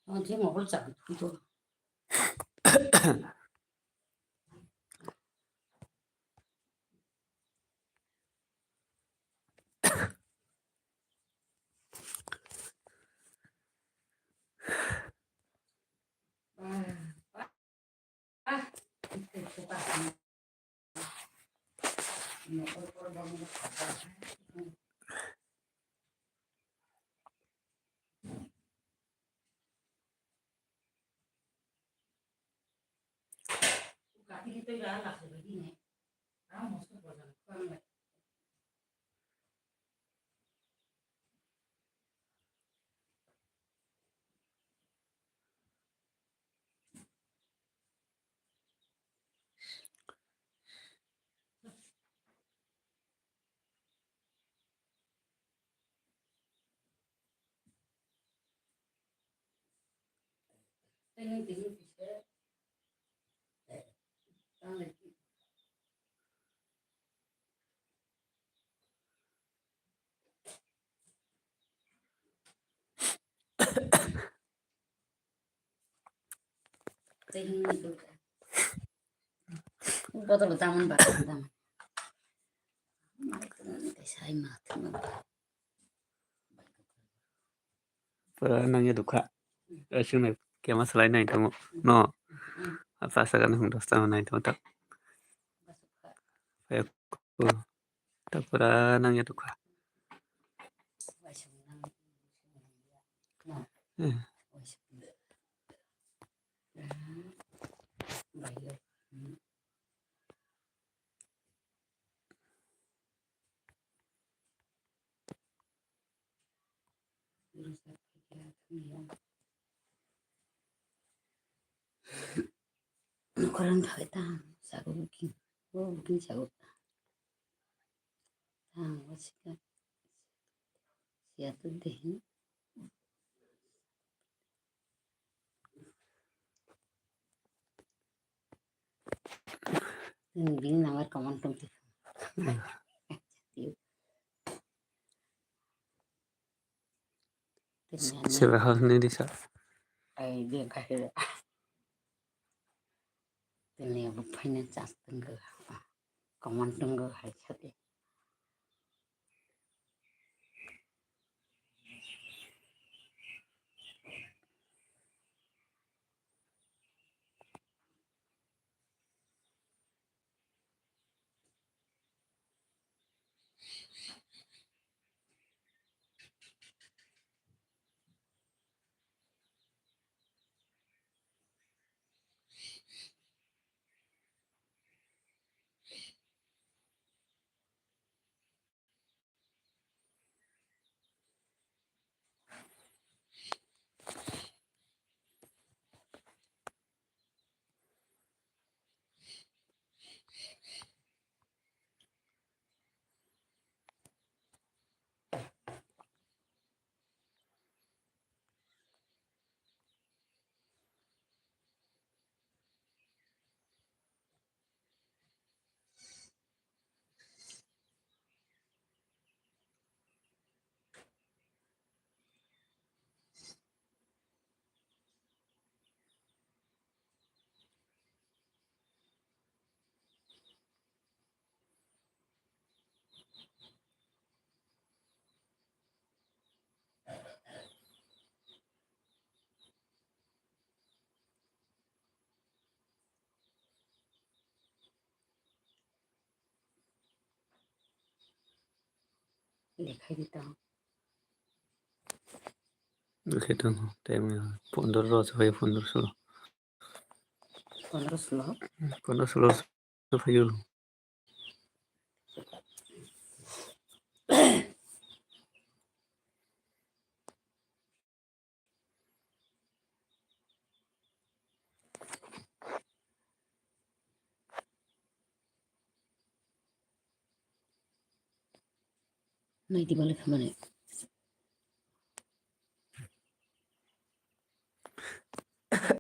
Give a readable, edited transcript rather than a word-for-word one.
언제 먹을 자 또 botol taman ba taman sai mà Para nangya dukha. Asune kya masalai nai tamo. No. Apa sagan hung dosta nai tamo tak. Kayak tak para nangya dukha. koran thai ta sago buking sago ta wasika siatu deh bing nawar kaman tum Sebe hal ni disa. ai dia kahir tene bu phine chas tengga kaman tengga hai chate dekhai dita Begitu. Time 15 sampai 15. 15 15 sampai yul. nai di balik kemana